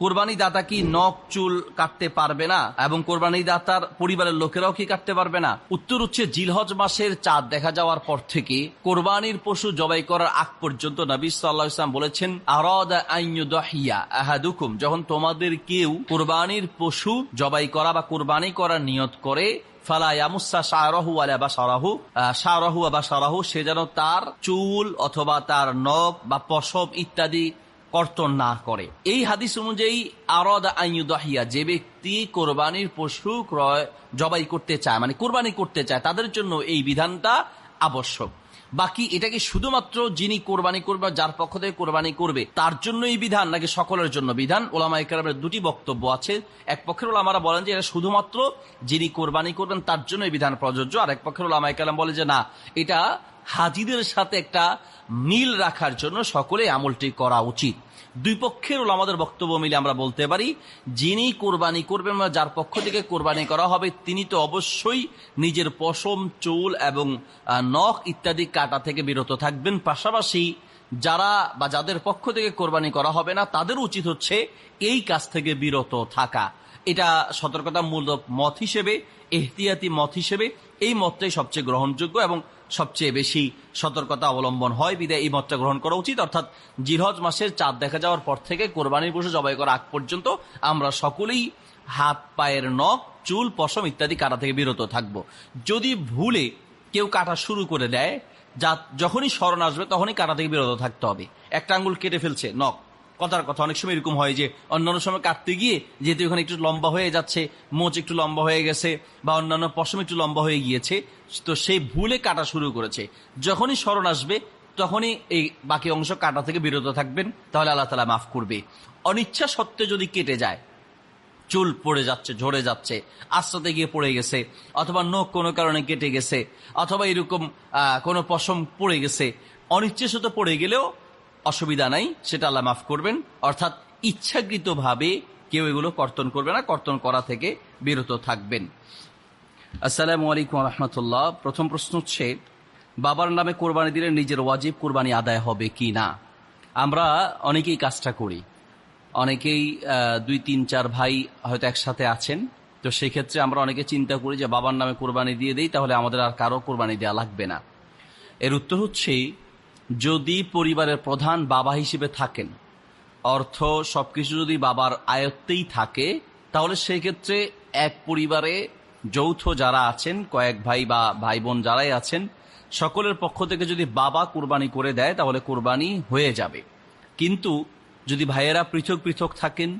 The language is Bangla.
কোরবানি দাতা কি নখ চুল কাটতে পারবে না এবং কোরবানি দাতার পরিবারের লোকেরাও কি কাটতে পারবে না? উত্তর হচ্ছে, জিলহজ মাসের চাঁদ দেখা যাওয়ার পর থেকে কোরবানির পশু জবাই করার আগ পর্যন্ত নবী সাল্লাল্লাহু আলাইহি ওয়াসাল্লাম বলেছেন, আরাদা আন ইউদহিয়া আহাদুকুম, যখন তোমাদের কেউ কোরবানির পশু জবাই করা বা কোরবানি করার নিয়ত করে, ফালা ইয়ামুসা শারাহু ওয়ালা বাশারাহু, শারাহু ওয়া বাশারাহু, সে যেন তার চুল অথবা তার নখ বা পশম ইত্যাদি কর্তন না করে। এই হাদিস অনুযায়ী আরাদা আন ইউদহিয়া, যে ব্যক্তি কোরবানির পশু ক্রয় জবাই করতে চায়, মানে কোরবানি করতে চায়, তাদের জন্য এই বিধানটা আবশ্যক। বাকি এটা কি শুধুমাত্র যিনি কোরবানি করবে, যার পক্ষ থেকে কোরবানি করবে তার জন্য এই বিধান, নাকি সকলের জন্য বিধান? ওলামায়ে কেরামের দুটি বক্তব্য আছে। এক পক্ষের ওলামারা বলেন যে এটা শুধুমাত্র যিনি কোরবানি করবেন তার জন্য এই বিধান প্রযোজ্য, আর এক পক্ষের ওলামায়ে কেরাম বলে যে না, এটা হাজিদের সাথে একটা মিল রাখার জন্য সকলে আমলটি করা উচিত। দুই পক্ষের ওলামাদের বক্তব্য মিলে আমরা বলতে পারি, যিনি কোরবানি করবেন বা যার পক্ষ থেকে কোরবানি করা হবে, তিনি তো অবশ্যই নিজের পশম, চুল এবং নখ ইত্যাদি কাটা থেকে বিরত থাকবেন। পাশাপাশি যারা বা যাদের পক্ষ থেকে কোরবানি করা হবে না, তাদের উচিত হচ্ছে এই কাজ থেকে বিরত থাকা। এটা সতর্কতামূলক মত হিসেবে, এহতিয়াতি মত হিসেবে এই মতটাই সবচেয়ে গ্রহণযোগ্য এবং সবচেয়ে বেশি সতর্কতা অবলম্বন হয়, বিধায় এই মতটা গ্রহণ করা উচিত। অর্থাৎ জিলহজ মাসের চাঁদ দেখা যাওয়ার পর থেকে কোরবানির পশু জবাই করা আগ পর্যন্ত আমরা সকলেই হাত পায়ের নখ, চুল, পশম ইত্যাদি কাটা থেকে বিরত থাকব। যদি ভুলে কেউ কাটা শুরু করে দেয়, যখনই স্মরণ আসবে তখনই কাটা থেকে বিরত থাকতে হবে। একটা আঙ্গুল কেটে ফেলছে, নখ, কথার কথা অনেক সময় এরকম হয় যে অন্যান্য সময় কাটতে গিয়ে যেহেতু এখানে একটু লম্বা হয়ে যাচ্ছে, মোচ একটু লম্বা হয়ে গেছে বা অন্যান্য পশম একটু লম্বা হয়ে গিয়েছে, তো সেই ভুলে কাটা শুরু করেছে। যখনই স্মরণ আসবে তখনই এই বাকি অংশ কাটা থেকে বিরত থাকবেন, তাহলে আল্লাহ তাআলা মাফ করবে। অনিচ্ছা সত্ত্বে যদি কেটে যায়, চুল পড়ে যাচ্ছে, ঝরে যাচ্ছে, আস্তাতে গিয়ে পড়ে গেছে, অথবা নখ কোনো কারণে কেটে গেছে, অথবা এরকম কোনো পশম পড়ে গেছে, অনিচ্ছাসত পড়ে গেলেও অসুবিধা নাই, সেটা আল্লাহ মাফ করবেন। অর্থাৎ ইচ্ছাকৃতভাবে কেউ এগুলো কর্তন করবে না, কর্তন করা থেকে বিরত থাকবেন। আসসালামু আলাইকুম রহমতুল্লাহ। প্রথম প্রশ্ন হচ্ছে, বাবার নামে কোরবানি দিলে নিজের ওয়াজিব কোরবানি আদায় হবে কি না? আমরা অনেকেই কাজটা করি, অনেকেই 2, 3, 4 ভাই হয়তো একসাথে আছেন, তো সেই ক্ষেত্রে আমরা অনেকে চিন্তা করি যে বাবার নামে কোরবানি দিয়ে দেই, তাহলে আমাদের আর কারো কোরবানি দেওয়া লাগবে না। এর উত্তর হচ্ছে, যদি পরিবারের প্রধান বাবা হিসেবে থাকেন, অর্থ সবকিছু যদি বাবার আয়ত্তেই থাকে, তাহলে সেই ক্ষেত্রে এক পরিবারে যৌথ যারা আছেন, কয়েক ভাই বা ভাই বোন যারাই আছেন, সকলের পক্ষ থেকে যদি বাবা কোরবানি করে দেয় তাহলে কোরবানি হয়ে যাবে। কিন্তু যদি ভাইয়েরা পৃথক পৃথক থাকেন,